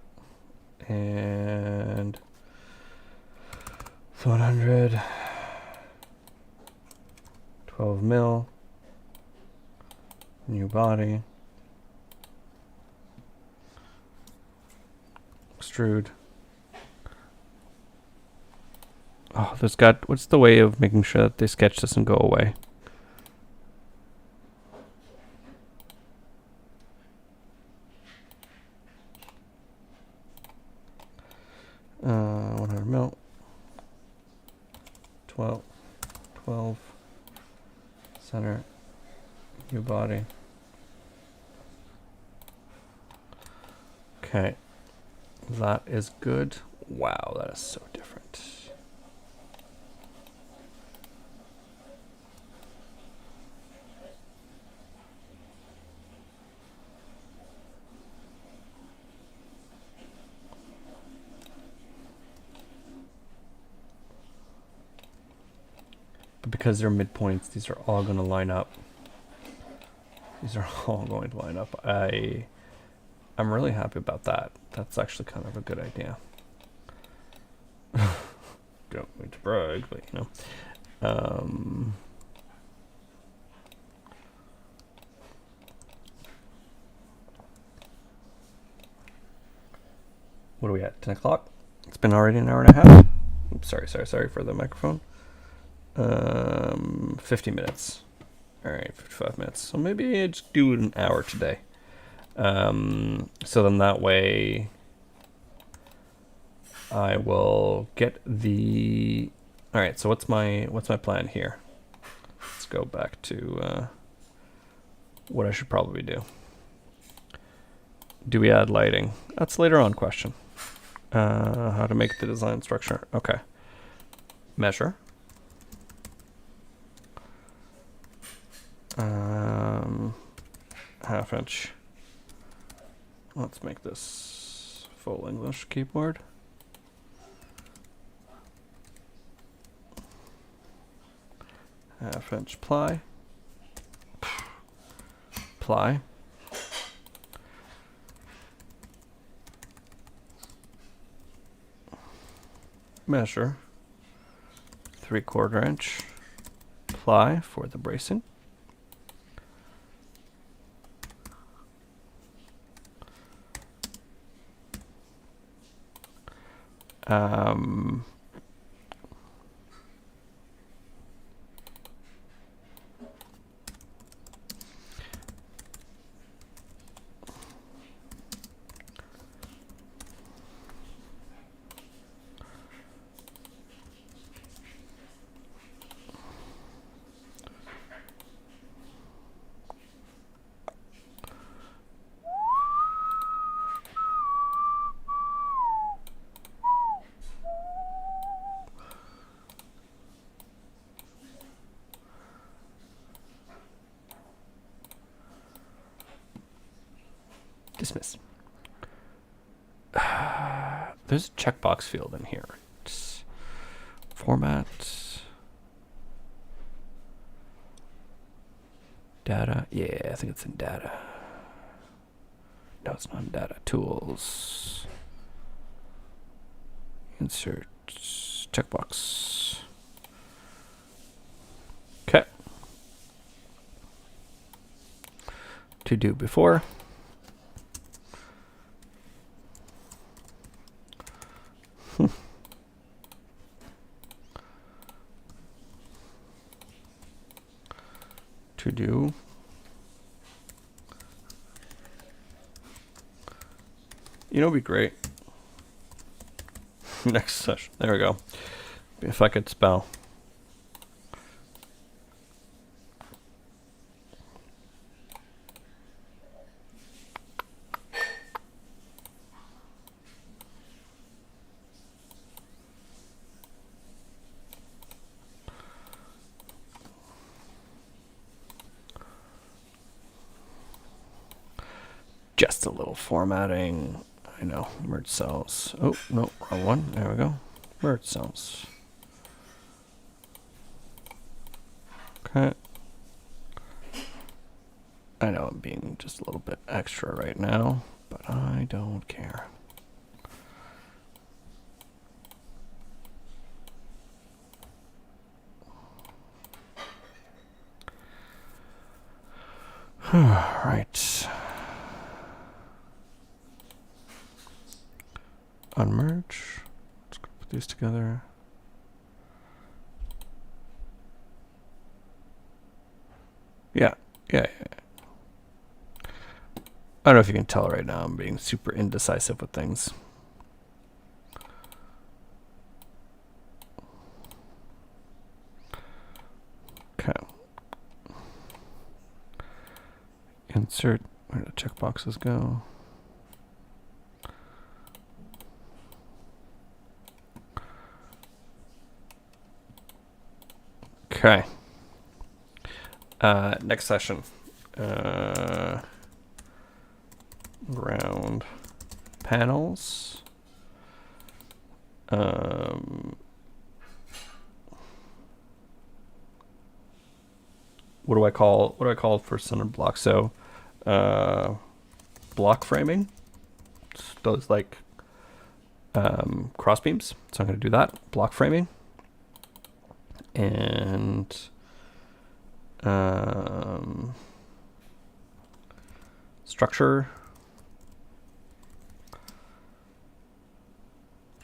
and 100, 12 mil, new body, extrude. Oh, there's got, what's the way of making sure that the sketch doesn't go away? Uh, 100 mil, 12, center, new body. Okay, that is good. Wow, that is so different. But because they're midpoints, these are all going to line up. These are all going to line up. I'm really happy about that. That's actually kind of a good idea. Don't mean to brag, but you know. What are we at? 10 o'clock? It's been already an hour and a half. Oops, sorry for the microphone. 50 minutes. All right, 55 minutes. So maybe I just do an hour today. So then that way I will get the. All right. So what's my plan here? Let's go back to what I should probably do. Do we add lighting? That's a later on question. How to make the design structure. Okay. Measure. Half inch. Let's make this full English keyboard. Half inch ply. Ply. Measure. 3/4 inch ply for the bracing. Dismiss. There's a checkbox field in here. It's format. Data. Yeah, I think it's in data. No, it's not in data. Tools. Insert. Checkbox. Okay. To do before. To do. You know, it'd be great. Next session. There we go. If I could spell. Just a little formatting. I know. Merge cells. Oh, no. Wrong one. There we go. Merge cells. Okay. I know I'm being just a little bit extra right now, but I don't care. Right. Unmerge. Let's put these together. Yeah. I don't know if you can tell right now I'm being super indecisive with things. Okay. Insert. Where do the checkboxes go? Okay. Next session. Ground panels. what do I call for center block? So block framing, those like cross beams. So I'm going to do that, block framing, and structure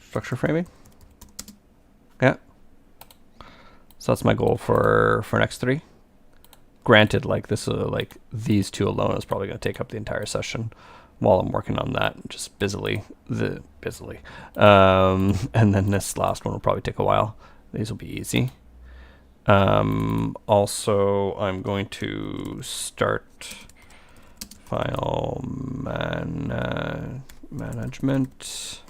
framing. Yeah. So that's my goal for next 3. Granted, like this, like these 2 alone is probably going to take up the entire session while I'm working on that, just busily. And then this last one will probably take a while. These will be easy. Also, I'm going to start file management.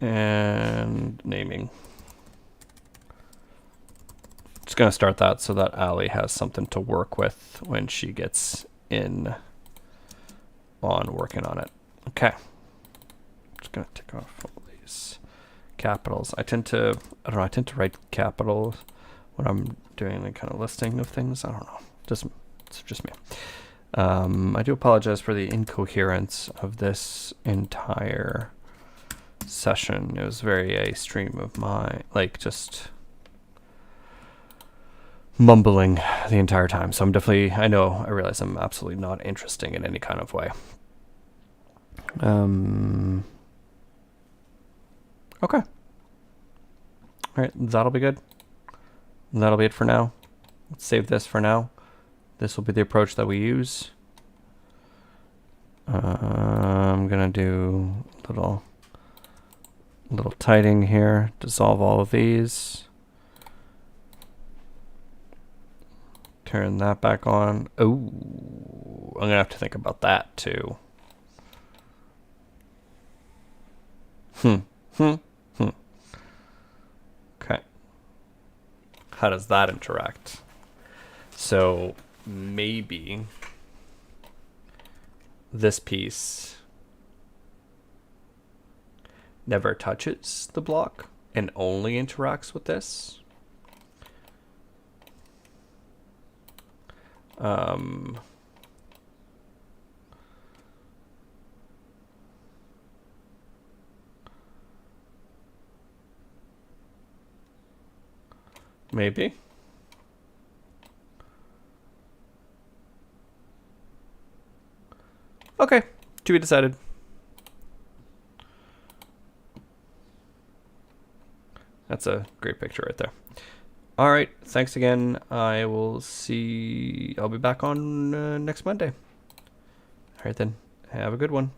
And naming. Just going to start that so that Allie has something to work with when she gets in on working on it. Okay. Just going to take off all these capitals. I tend to write capitals when I'm doing a kind of listing of things. I don't know. It's just me. I do apologize for the incoherence of this entire session. It was very a stream of my, like, just mumbling the entire time. So I'm definitely, I realize I'm absolutely not interesting in any kind of way. Okay. All right, that'll be good. That'll be it for now. Let's save this for now. This will be the approach that we use. I'm gonna do a little tidying here, dissolve all of these. Turn that back on. Oh, I'm gonna have to think about that too. Okay. How does that interact? So maybe this piece never touches the block and only interacts with this. Maybe. Okay, to be decided. That's a great picture right there. All right, thanks again. I'll be back on next Monday. All right then, have a good one.